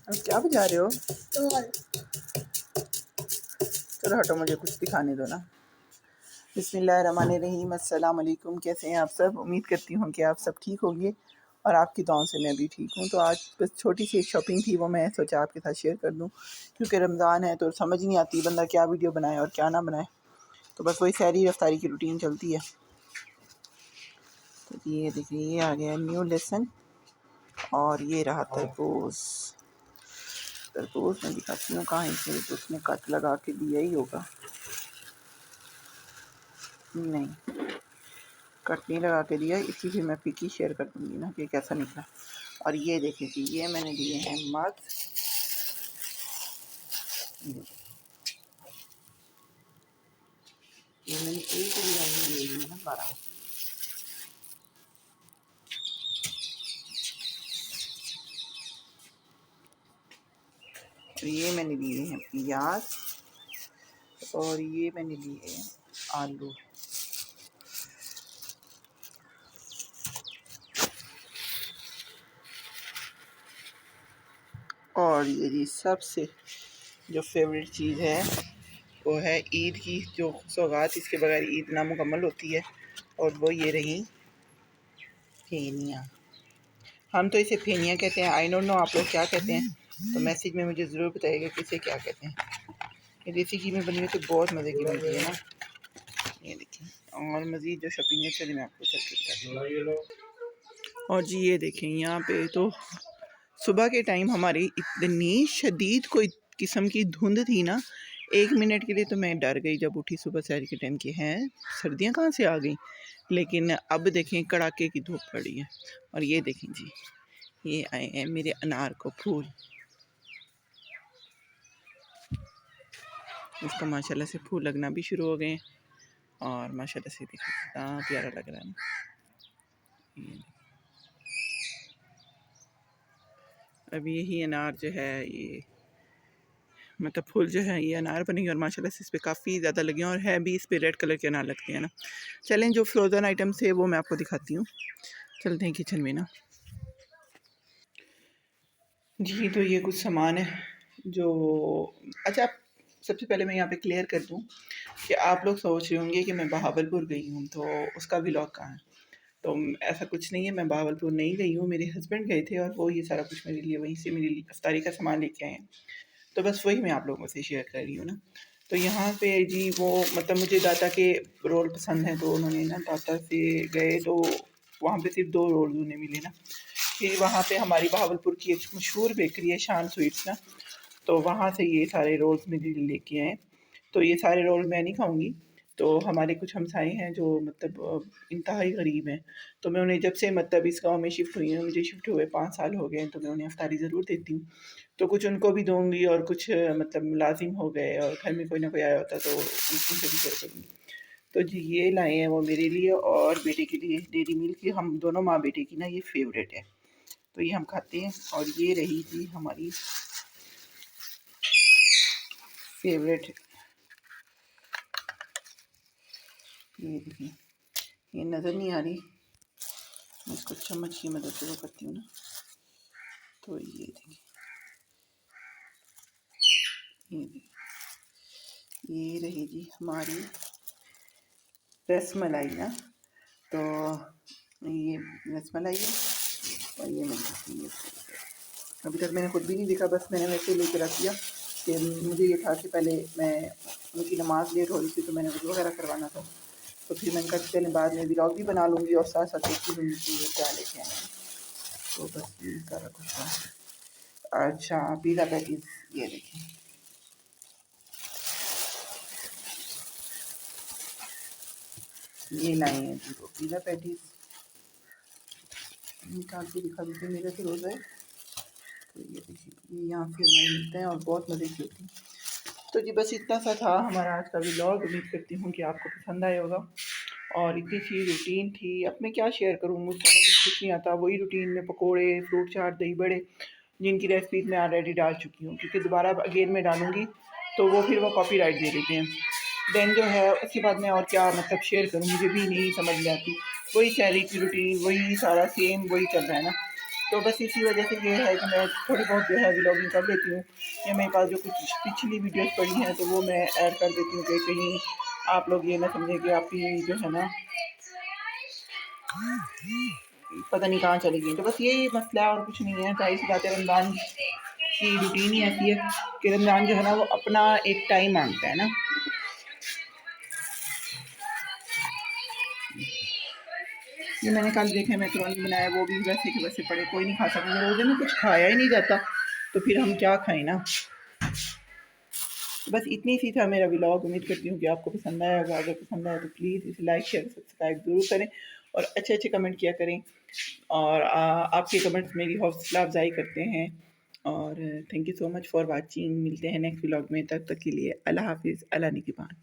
अब क्या बजा रहे हो? ढोल। चलो हटो, मुझे कुछ दिखाने दो ना। बिस्मिल्लाहिर्रहमानिर्रहीम, अस्सलाम वालेकुम। कैसे हैं आप सब? उम्मीद करती हूँ कि आप सब ठीक होंगे और आपकी दुआओं से मैं भी ठीक हूँ। तो आज बस छोटी सी एक शॉपिंग थी, वो मैं सोचा आपके साथ शेयर कर दूँ, क्योंकि रमज़ान है तो समझ नहीं आती बंदा क्या वीडियो बनाए और क्या ना बनाए। तो बस वही सहरी रफ्तारी की रूटीन चलती है। तो ये देखिए, ये आ गया न्यू लेसन और ये रहा तरबूज। तरबूज मैं दिखाती हूँ कहाँ से, तो उसने कट लगा के दिया ही होगा। नहीं, कट नहीं लगा के दिया, इसकी भी मैं पिक ही शेयर कर दूँगी ना कि कैसा निकला। और ये देखिए कि ये मैंने लिए हैं मग। ये मैंने एक डिज़ाइन लिए हुए हैं 12। और ये मैंने लिए हैं प्याज और ये मैंने लिए हैं आलू। और ये जी सबसे जो फेवरेट चीज़ है वो है ईद की जो सौगात, इसके बगैर ईद नामुकम्मल होती है, और वो ये रही फेनियाँ। हम तो इसे फेनियाँ कहते हैं, आई डोंट नो आप लोग क्या कहते हैं, तो मैसेज में मुझे ज़रूर बताइएगा कि इसे क्या कहते हैं। ये देसी घी में बनी हुई तो बहुत मज़े की बनती है ना। ये देखिए, और मज़ीद जो शॉपिंग है चलिए मैं आपको चल के बताती हूँ। और जी ये देखें, यहाँ पे तो सुबह के टाइम हमारी इतनी शदीद कोई किस्म की धुंध थी ना, 1 मिनट के लिए तो मैं डर गई जब उठी सुबह सहर के टाइम की हैं सर्दियाँ कहाँ से आ गई। लेकिन अब देखें कड़ाके की धूप पड़ी है। और ये देखें जी, ये आए हैं मेरे अनार को फूल। इसको माशाल्लाह से फूल लगना भी शुरू हो गए और माशाल्लाह से देखिए कितना प्यारा लग रहा है ना। अब यही अनार जो है ये मतलब फूल जो है ये अनार बनेंगे और माशाल्लाह से इस पर काफ़ी ज़्यादा लगे हैं और है भी इस पर रेड कलर के अनार लगते हैं ना। चलें जो फ्रोज़न आइटम्स है वो मैं आपको दिखाती हूँ। चलते हैं किचन में ना जी। तो ये कुछ सामान है जो, अच्छा सबसे पहले मैं यहाँ पे क्लियर कर दूँ कि आप लोग सोच रहे होंगे कि मैं बहावलपुर गई हूँ तो उसका व्लॉग कहाँ है। तो ऐसा कुछ नहीं है, मैं बहावलपुर नहीं गई हूँ, मेरे हस्बैंड गए थे और वो ये सारा कुछ मेरे लिए वहीं से मेरी इफ्तारी का सामान लेके आए हैं। तो बस वही मैं आप लोगों से शेयर कर रही हूँ ना। तो यहाँ पे जी वो मतलब मुझे दाता के रोल पसंद हैं, तो उन्होंने ना दाता से गए तो वहाँ पे सिर्फ 2 रोल उन्हें मिले ना। फिर वहाँ पे हमारी बहावलपुर की एक मशहूर बेकरी है शान स्वीट्स ना, तो वहाँ से ये सारे रोल्स मेरे लिए लेके आए। तो ये सारे रोल मैं नहीं खाऊंगी। तो हमारे कुछ हमसाए हैं जो मतलब इंतहाई गरीब हैं, तो मैं उन्हें जब से मतलब इस गांव में शिफ्ट हुई हूँ, मुझे शिफ्ट हुए 5 साल हो गए हैं, तो मैं उन्हें इफ्तारी ज़रूर देती हूँ। तो कुछ उनको भी दूँगी और कुछ मतलब मुलाजिम हो गए और घर में कोई ना कोई आया होता तो उनसे भी शेयर करूँगी। तो जी ये लाए हैं वो मेरे लिए और बेटे के लिए डेयरी मिल्क की, हम दोनों माँ बेटे की ना ये फेवरेट है, तो ये हम खाते हैं। और ये रही जी हमारी फेवरेट, ये देखिए, ये नज़र नहीं आ रही, मैं इसको चम्मच की मदद से वो करती हूँ ना। तो ये देखिए, ये रही जी हमारी रसमलाई ना। तो ये रसमलाई है और ये मैंने अभी तक मैंने खुद भी नहीं देखा, बस मैंने वैसे लेके रख दिया कि मुझे ये था कि पहले मैं उनकी नमाज़ लेट हो रही थी तो मैंने वज़ू वगैरह करवाना था, तो फिर मैंने कहा चलें बाद में व्लॉग भी बना लूँगी और साथ साथ देखती लूँगी कि ये क्या लेके आए हैं। तो बस ये सारा कुछ था। अच्छा पिज़्ज़ा पैटीज़, ये देखिए, ये लाए हैं जी वो पिज़्ज़ा पैटीज़। निकाल के दिखा दीजिए मेरे से रोज़ है। तो ये देखिए, ये यहाँ से हमारे मिलते हैं और बहुत मज़े की होती हैं। तो जी बस इतना सा था हमारा आज का व्लॉग, उम्मीद करती हूँ कि आपको पसंद आया होगा। और इतनी सी रूटीन थी, अब मैं क्या शेयर करूँ, मुझे समझ कुछ नहीं आता। वही रूटीन में पकोड़े, फ्रूट चाट, दही बड़े, जिनकी रेसिपीज़ मैं ऑलरेडी डाल चुकी हूँ, क्योंकि दोबारा अगेन में डालूँगी तो वो फिर वो कॉपीराइट दे देते हैं। देन जो है उसके बाद मैं और क्या मतलब शेयर करूँ, मुझे भी नहीं समझ में आती। वही शहरी की रूटीन, वही सारा सेम वही चल रहा है ना। तो बस इसी वजह से ये है कि मैं थोड़ी बहुत जो है व्लॉगिंग कर लेती हूँ, या मेरे पास जो कुछ पिछली वीडियोस पड़ी हैं तो वो मैं ऐड कर देती हूँ कि कहीं आप लोग ये ना समझें कि आपकी जो है ना पता नहीं कहाँ चली गई। तो बस यही मसला है और कुछ नहीं है। जाहिर सी बात है, रमज़ान की रूटीन ही ऐसी है कि रमज़ान जो है ना वो अपना एक टाइम मांगता है ना। ये मैंने कल देखे मैकरोनी बनाया, वो भी वैसे के वैसे पड़े, कोई नहीं खा सकता। रोज़े में कुछ खाया ही नहीं जाता तो फिर हम क्या खाएं ना। बस इतनी सी था मेरा व्लॉग। उम्मीद करती हूँ कि आपको पसंद आया होगा। अगर पसंद आया तो प्लीज़ इसे लाइक शेयर सब्सक्राइब ज़रूर करें और अच्छे अच्छे कमेंट किया करें। और आपके कमेंट्स मेरी हौसला अफजाई करते हैं। और thank you so much for watching. मिलते हैं नेक्स्ट व्लॉग में, तब तक के लिए अल्लाह हाफिज़, अल्लाह निगहबान।